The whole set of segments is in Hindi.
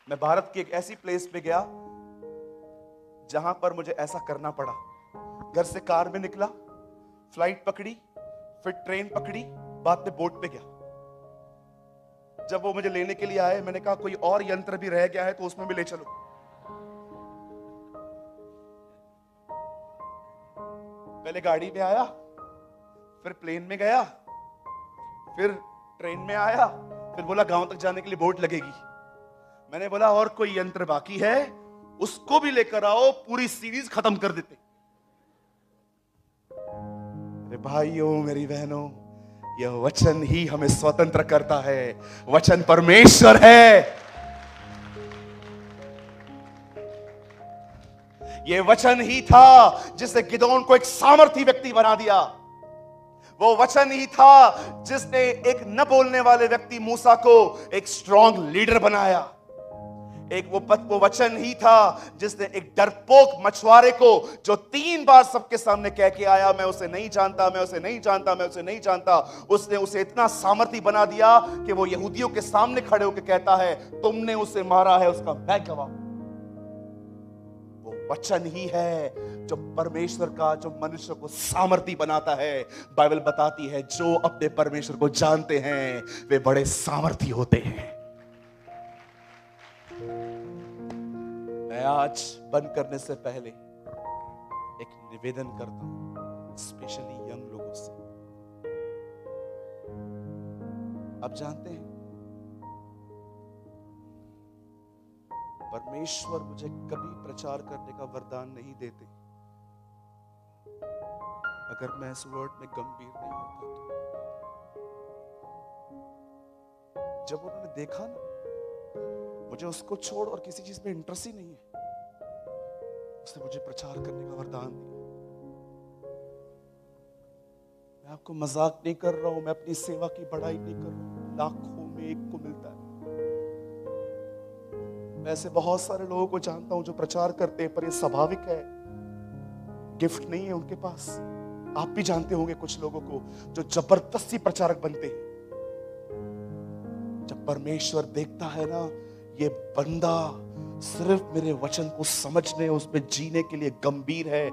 मैं भारत की एक ऐसी प्लेस पे गया जहां पर मुझे ऐसा करना पड़ा। घर से कार में निकला, फ्लाइट पकड़ी, फिर ट्रेन पकड़ी, बाद में बोट पे गया। जब वो मुझे लेने के लिए आए, मैंने कहा कोई और यंत्र भी रह गया है तो उसमें भी ले चलो। पहले गाड़ी में आया, फिर प्लेन में गया, फिर ट्रेन में आया, फिर बोला गांव तक जाने के लिए बोट लगेगी। मैंने बोला और कोई यंत्र बाकी है उसको भी लेकर आओ, पूरी सीरीज खत्म कर देते। मेरे भाइयों, मेरी बहनों, यह वचन ही हमें स्वतंत्र करता है। वचन परमेश्वर है। यह वचन ही था जिसने गिदोन को एक सामर्थी व्यक्ति बना दिया। वो वचन ही था जिसने एक न बोलने वाले व्यक्ति मूसा को एक स्ट्रॉन्ग लीडर बनाया। वो वचन ही था जिसने एक डरपोक मछुआरे को, जो 3 बार सबके सामने कह के आया मैं उसे नहीं जानता, मैं उसे नहीं जानता, मैं उसे नहीं जानता, उसने उसे इतना सामर्थी बना दिया कि वो यहूदियों के सामने खड़े होकर कहता है तुमने उसे मारा है, उसका मैं गवाह। वो वचन ही है जो परमेश्वर का, जो मनुष्य को सामर्थी बनाता है। बाइबल बताती है जो अपने परमेश्वर को जानते हैं वे बड़े सामर्थी होते हैं। मैं आज बंद करने से पहले एक निवेदन करता हूं, स्पेशली यंग लोगों से। आप जानते हैं परमेश्वर मुझे कभी प्रचार करने का वरदान नहीं देते अगर मैं इस वर्ड में गंभीर नहीं होता तो। जब उन्होंने देखा ना मुझे उसको छोड़ और किसी चीज में इंटरेस्ट ही नहीं है, उसने मुझे प्रचार करने का वरदान दिया। मैं आपको मजाक नहीं कर रहा हूं, मैं अपनी सेवा की बड़ाई नहीं कर रहा हूं। लाखों में एक को मिलता है। मैं ऐसे बहुत सारे लोगों को जानता हूं जो प्रचार करते हैं, पर ये स्वाभाविक है, गिफ्ट नहीं है उनके पास। आप भी जानते होंगे कुछ लोगों को जो जबरदस्ती प्रचारक बनते हैं। जब परमेश्वर देखता है ना ये बंदा सिर्फ मेरे वचन को समझने, उसमें जीने के लिए गंभीर है,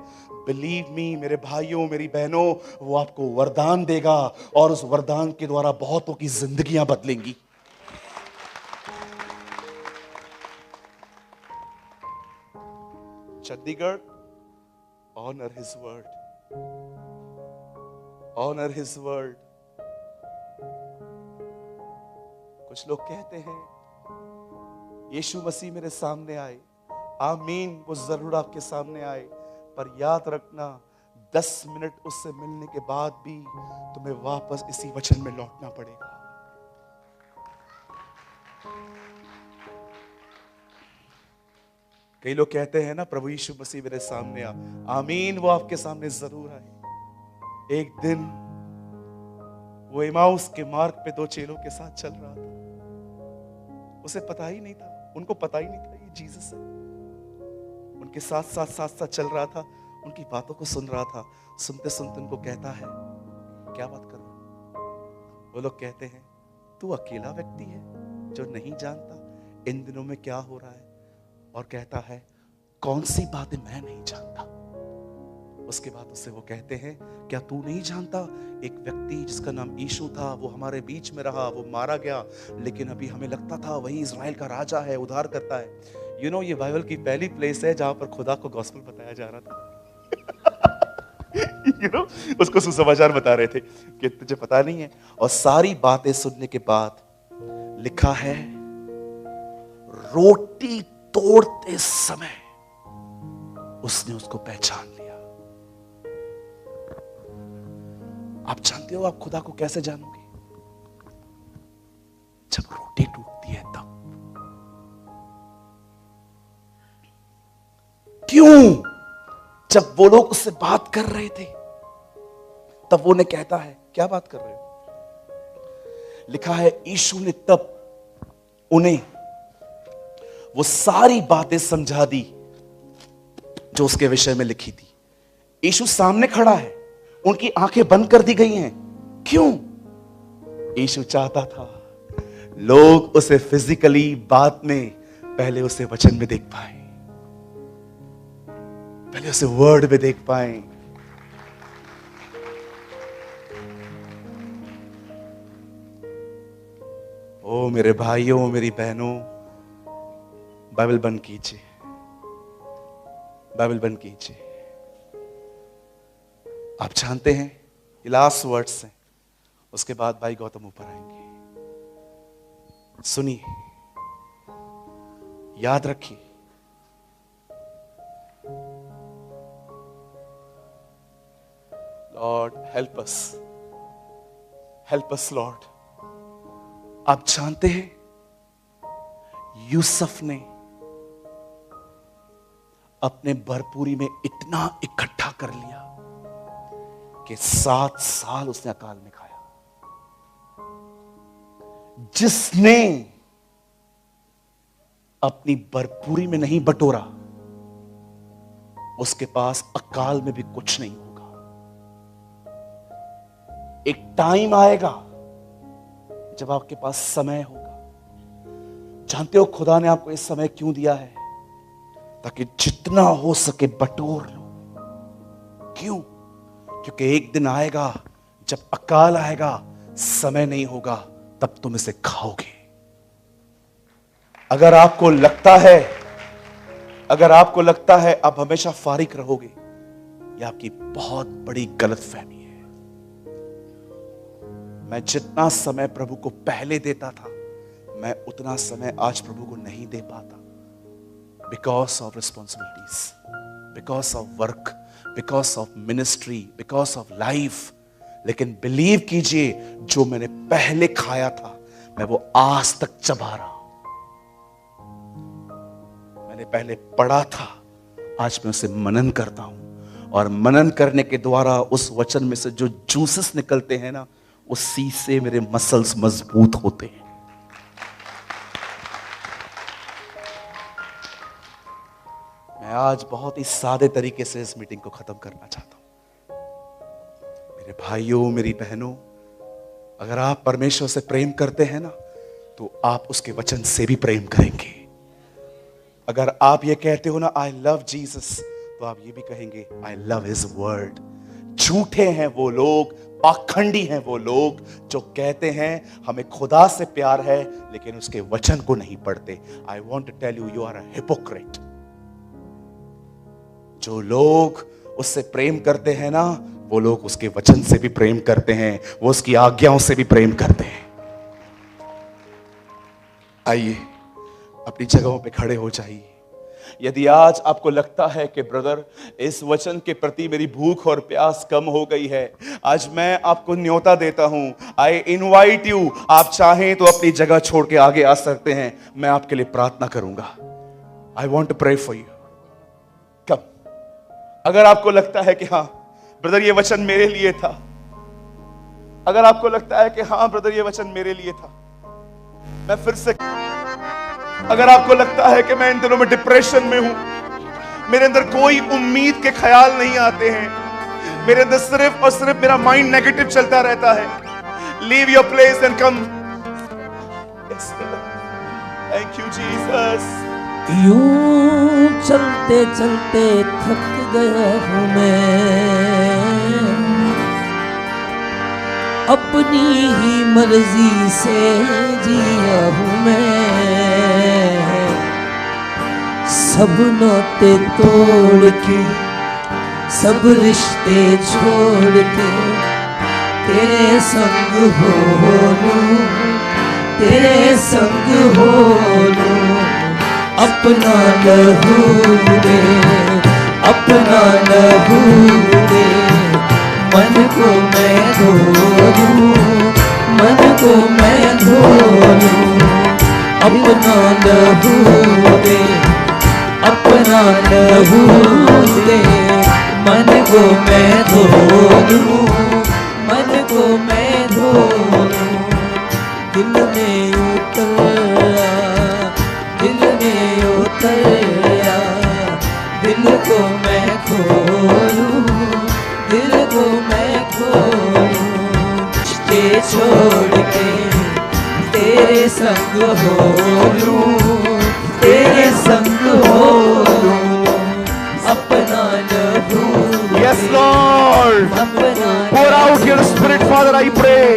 बिलीव मी मेरे भाइयों, मेरी बहनों, वो आपको वरदान देगा और उस वरदान के द्वारा बहुतों की जिंदगियां बदलेंगी। Chandigarh, honour his word, honour his word. कुछ लोग कहते हैं यीशु मसीह मेरे सामने आए, आमीन, वो जरूर आपके सामने आए, पर याद रखना 10 मिनट उससे मिलने के बाद भी तुम्हें वापस इसी वचन में लौटना पड़ेगा। कई लोग कहते हैं ना प्रभु यीशु मसीह मेरे सामने आ, आमीन, वो आपके सामने जरूर आए। एक दिन वो इमाउस के मार्ग पे 2 चेलों के साथ चल रहा था। उसे पता ही नहीं था, उनको पता ही नहीं था ये जीसस है। उनके साथ साथ चल रहा था, उनकी बातों को सुन रहा था। सुनते सुनते उनको कहता है क्या बात कर रहे हो? वो लोग कहते हैं तू अकेला व्यक्ति है जो नहीं जानता इन दिनों में क्या हो रहा है। और कहता है कौन सी बातें मैं नहीं जानता। उसके बाद उससे वो कहते हैं क्या तू नहीं जानता एक व्यक्ति जिसका नाम यीशु था, वो हमारे बीच में रहा, वो मारा गया, लेकिन अभी हमें लगता था वही इज़राइल का राजा है, उद्धार करता है। यू नो ये बाइबल की पहली प्लेस है जहां पर खुदा को गॉस्पेल बताया जा रहा था। यू नो उसको सुसमाचार बता रहे थे कि तुझे पता नहीं है। और सारी बातें सुनने के बाद लिखा है रोटी तोड़ते समय उसने उसको पहचान लिया। आप जानते हो आप खुदा को कैसे जानोगे? जब रोटी टूटती है तब। क्यों? जब वो लोग उससे बात कर रहे थे तब वो ने कहता है क्या बात कर रहे हो? लिखा है यीशु ने तब उन्हें वो सारी बातें समझा दी जो उसके विषय में लिखी थी। यीशु सामने खड़ा है, उनकी आंखें बंद कर दी गई हैं। क्यों? यीशु चाहता था लोग उसे फिजिकली बाद में पहले उसे वचन में देख पाए, पहले उसे वर्ड में देख पाए। ओ मेरे भाइयों, मेरी बहनों, बाइबल बंद कीजिए, बाइबल बंद कीजिए। आप जानते हैं ये लास्ट वर्ड्स हैं, उसके बाद भाई गौतम ऊपर आएंगे। सुनिए, याद रखिए, लॉर्ड हेल्प अस लॉर्ड। आप जानते हैं यूसुफ ने अपने भरपूरी में इतना इकट्ठा कर लिया कि 7 साल उसने अकाल में खाया। जिसने अपनी भरपूरी में नहीं बटोरा, उसके पास अकाल में भी कुछ नहीं होगा। एक टाइम आएगा जब आपके पास समय होगा। जानते हो खुदा ने आपको इस समय क्यों दिया है? ताकि जितना हो सके बटोर लो। क्यों? क्योंकि एक दिन आएगा जब अकाल आएगा, समय नहीं होगा, तब तुम इसे खाओगे। अगर आपको लगता है आप हमेशा फारिग रहोगे, यह आपकी बहुत बड़ी गलतफहमी है। मैं जितना समय प्रभु को पहले देता था, मैं उतना समय आज प्रभु को नहीं दे पाता। Because of responsibilities, because of work, because of ministry, because of life. लेकिन बिलीव कीजिए, जो मैंने पहले खाया था, मैं वो आज तक चबा रहा हूं। मैंने पहले पढ़ा था, आज मैं उसे मनन करता हूं। और मनन करने के द्वारा उस वचन में से जो जूसेस निकलते हैं ना, उसी से मेरे मसल्स मजबूत होते हैं। मैं आज बहुत ही सादे तरीके से इस मीटिंग को खत्म करना चाहता हूं। मेरे भाइयों, मेरी बहनों, अगर आप परमेश्वर से प्रेम करते हैं ना, तो आप उसके वचन से भी प्रेम करेंगे। अगर आप ये कहते हो ना, आई लव जीसस, तो आप ये भी कहेंगे, आई लव हिज वर्ड। झूठे हैं वो लोग, पाखंडी हैं वो लोग जो कहते हैं हमें खुदा से प्यार है, लेकिन उसके वचन को नहीं पढ़ते। I want to tell you, you are a hypocrite. जो लोग उससे प्रेम करते हैं ना, वो लोग उसके वचन से भी प्रेम करते हैं, वो उसकी आज्ञाओं से भी प्रेम करते हैं। आइए अपनी जगहों पे खड़े हो जाइए। यदि आज आपको लगता है कि ब्रदर, इस वचन के प्रति मेरी भूख और प्यास कम हो गई है, आज मैं आपको न्योता देता हूं, आई इनवाइट यू। आप चाहें तो अपनी जगह छोड़ के आगे आ सकते हैं, मैं आपके लिए प्रार्थना करूंगा। I want to pray for you. Come. अगर आपको लगता है कि हाँ ब्रदर ये वचन मेरे लिए था, अगर आपको लगता है कि हाँ ब्रदर ये वचन मेरे लिए था, मैं फिर से, अगर आपको लगता है कि मैं इन दिनों में डिप्रेशन में हूं, मेरे अंदर कोई उम्मीद के ख्याल नहीं आते हैं, मेरे अंदर सिर्फ और सिर्फ मेरा माइंड नेगेटिव चलता रहता है, leave your place and come. Thank you Jesus. यूं चलते चलते थक गया हूं मैं, अपनी ही मर्जी से जिया हूं मैं। सब नाते तोड़ के, सब रिश्ते छोड़ के, तेरे संग हो लूं, तेरे संग हो लूं। अपना लहू दे, अपना लहू दे, मन को मैं धो लूं, मन को मैं धो लूं। अपना लहू दे, अपना लहू दे, मन को मैं धो लूं, मन को मैं धो लूं। दिल में उतरा, दिल में उतरा, दिल को मैं खोलूं, दिल को मैं खोलूं। रिश्ते छोड़ के तेरे संग हो लूं, तेरे I pray.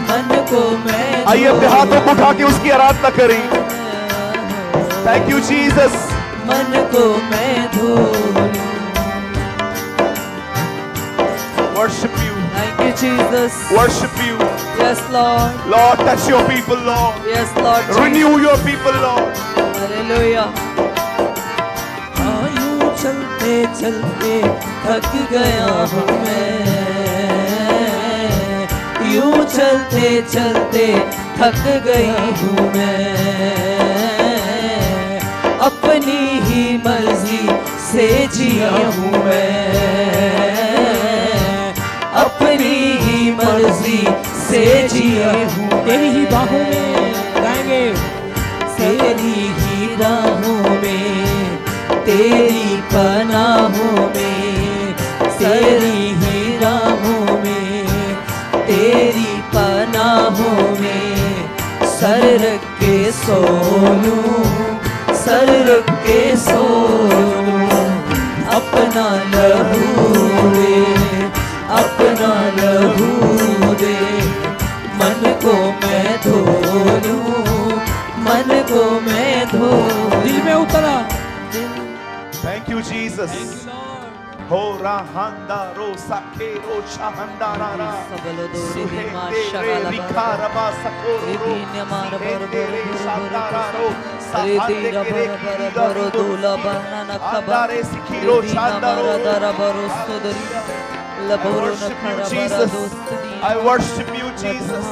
मन को मैं आइए अपने हाथों को उठा के उसकी आराधना करें. Thank you Jesus. मन को मैं धो लूं. Worship you. Thank you Jesus. Worship you. Yes Lord. Lord, touch your people, Lord. Yes Lord. Renew your people, Lord. Hallelujah. यूं चलते चलते थक गया हूँ मैं. यूं चलते चलते थक गई हूँ मैं. अपनी ही मर्जी से जिया हूँ मैं. अपनी ही मर्जी से जिया हूँ. तेरी ही बाहों में गाएंगे. तेरी ही राहों में, तेरी पनाहों में, तेरी ही राहों में, तेरी पनाहों में सर रख के सो लूं. सर रख के सो लूं. अपना लहू दे, अपना लहू दे. मन को मैं धो लूं. मन को मैं धो. दिल में उतरा. Thank you Jesus. Ho rahanda ro sakero shahandara ra. Suhendere vikaraba sakoro ro. Suhendere shandara ro. Sahandere kirigaro dola banana kabare sikiro shandaro. I worship you Jesus. I worship you Jesus.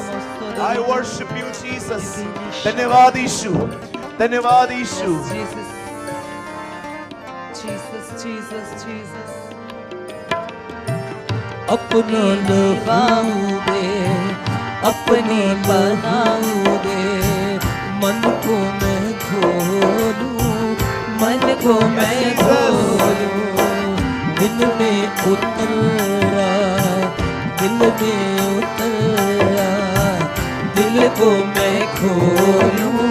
I worship you Jesus. धन्यवाद यीशु. धन्यवाद यीशु. Jesus, Jesus, Jesus. अपना लहू दे, अपनी बनाऊ दे. मन को मैं धो लूं. मन को मैं धो लूं. दिल में उतरा, दिल में उतरा. दिल को मैं खोलूं,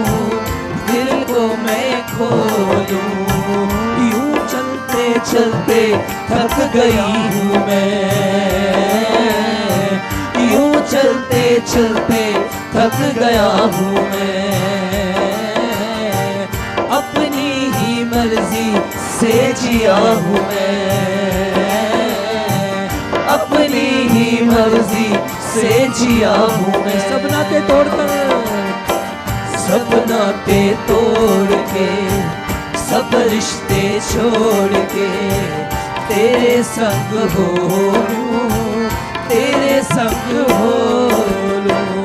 दिल को मैं खोलूं. चलते चलते थक गई हूँ मैं. यूं चलते चलते थक गया हूँ मैं. अपनी ही मर्जी से जिया हूँ मैं. अपनी ही मर्जी से जिया हूँ मैं. सब नाते तोड़कर, सब नाते तोड़ के, सब रिश्ते छोड़ के तेरे संग हो लूं. तेरे संग हो लूं.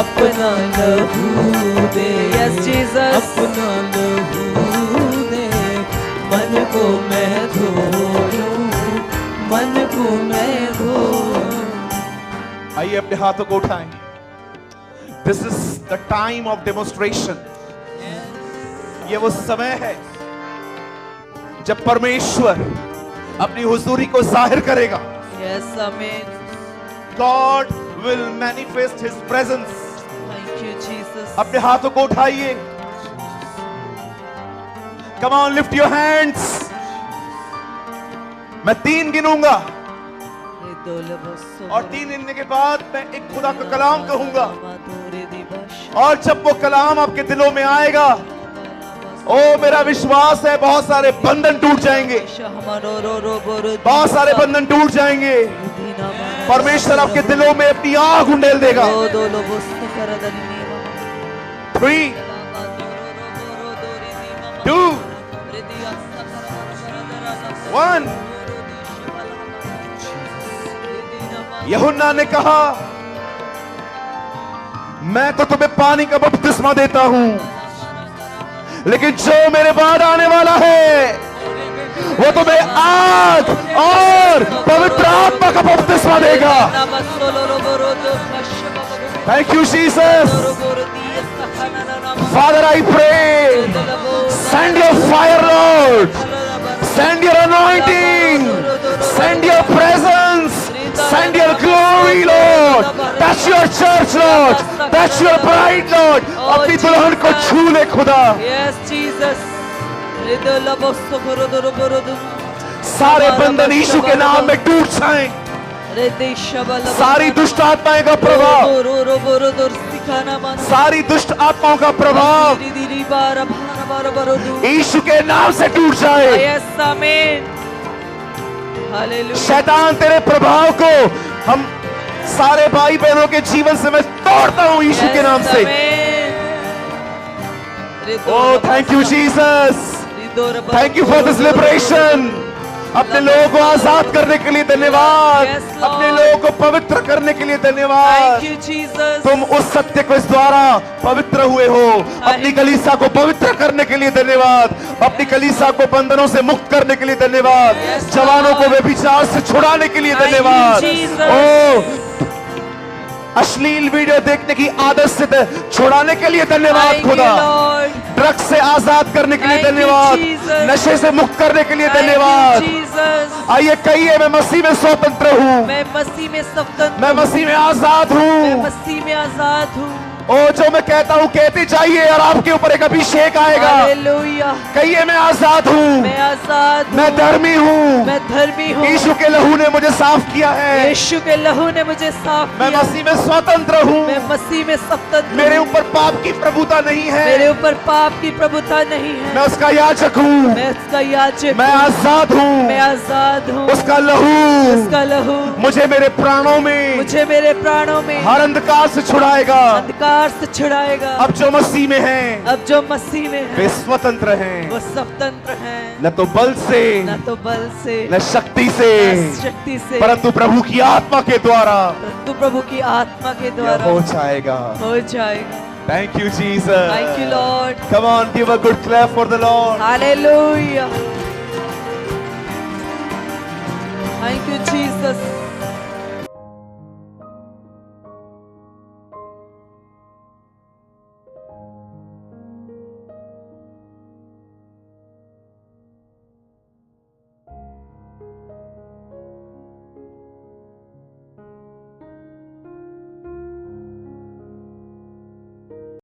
अपना लहू दे. Yes, Jesus. अपना लहू दे. मन को मैं धो लूं. मन को मैं धो. आइए अपने हाथों को उठाएं. This is the time of demonstration. ये वो समय है जब परमेश्वर अपनी हुजूरी को जाहिर करेगा. Yes, amen. God will manifest His presence. Thank you, Jesus. अपने हाथों को उठाइए. Come on, lift your hands. मैं 3 गिनूंगा और 3 गिनने के बाद मैं एक खुदा का कलाम कहूंगा. और जब वो कलाम आपके दिलों में आएगा, ओ मेरा विश्वास है बहुत सारे बंधन टूट जाएंगे. बहुत सारे बंधन टूट जाएंगे. परमेश्वर आपके दिलों में अपनी आग उंडेल देगा. 3, 2, 1. यूहन्ना ने कहा, मैं तो तुम्हें पानी का बपतिस्मा देता हूं, लेकिन जो मेरे बाद आने वाला है वो तुम्हें आग और पवित्र आत्मा का बपतिस्मा देगा. Thank you Jesus. Father, I pray, send your fire Lord. Send your anointing. Send your presence. Send your glory Lord. Touch your church Lord. Touch your bride Lord. अपनी दुल्हन को छू ले खुदा. Yes, Jesus. सारे बंधन यीशु के नाम में टूट जाएं. सारी दुष्ट आत्माएं का प्रभाव, सारी दुष्ट आत्माओं का प्रभाव यीशु के नाम से टूट जाए। यस आमीन हालेलुया। शैतान तेरे प्रभाव को हम सारे भाई बहनों के जीवन से मैं तोड़ता हूं यीशु के नाम से। Oh thank you Jesus, thank you for this liberation. अपने लोगों को आजाद करने के लिए धन्यवाद, अपने लोगों को पवित्र करने के लिए धन्यवाद। तुम उस सत्य को इस द्वारा पवित्र हुए हो। अपनी कलीसिया को पवित्र करने के लिए धन्यवाद, अपनी कलीसिया को बंधनों से मुक्त करने के लिए धन्यवाद, जवानों को व्यभिचार से छुड़ाने के लिए धन्यवाद। ओ अश्लील वीडियो देखने की आदत से छुड़ाने के लिए धन्यवाद खुदा, ड्रग्स से आजाद करने के लिए धन्यवाद, नशे से मुक्त करने के लिए धन्यवाद। आइए कहिए मैं मसीह में स्वतंत्र हूँ, मैं मसीह में स्वतंत्र, मैं मसीह में आजाद हूँ, मैं मसीह में आजाद हूँ। ओ जो मैं कहता हूँ कहते जाइए और आपके ऊपर एक अभिषेक आएगा। हालेलुया। कहिए मैं आजाद हूँ, मैं आजाद हूँ, मैं धर्मी हूँ, मैं धर्मी हूँ। यीशु के लहू ने मुझे साफ किया है, यीशु के लहू ने मुझे साफ मैं किया। मसीह में स्वतंत्र हूँ, मैं मसीह में स्वतंत्र, मेरे ऊपर पाप की प्रभुता नहीं है, मेरे ऊपर पाप की प्रभुता नहीं है। मैं उसका याजक हूँ, मैं उसका याजक, मैं आजाद हूँ, मैं आजाद हूँ। उसका लहू, उसका लहू मुझे मेरे प्राणों में, मुझे मेरे प्राणों में हर अंधकार से छुड़ाएगा। अंधकार से छुड़ाएगा। अब जो मसीह में हैं, अब जो मसीह में वे है स्वतंत्र हैं, वो स्वतंत्र हैं, न तो बल से, न तो बल से, न शक्ति से, न शक्ति से, परंतु प्रभु की आत्मा के द्वारा परंतु प्रभु की आत्मा के यह द्वारा हो जाएगा। हो जाएगा। Thank you Jesus, thank you Lord. Come on give a good clap for the Lord. Hallelujah. Thank you Jesus.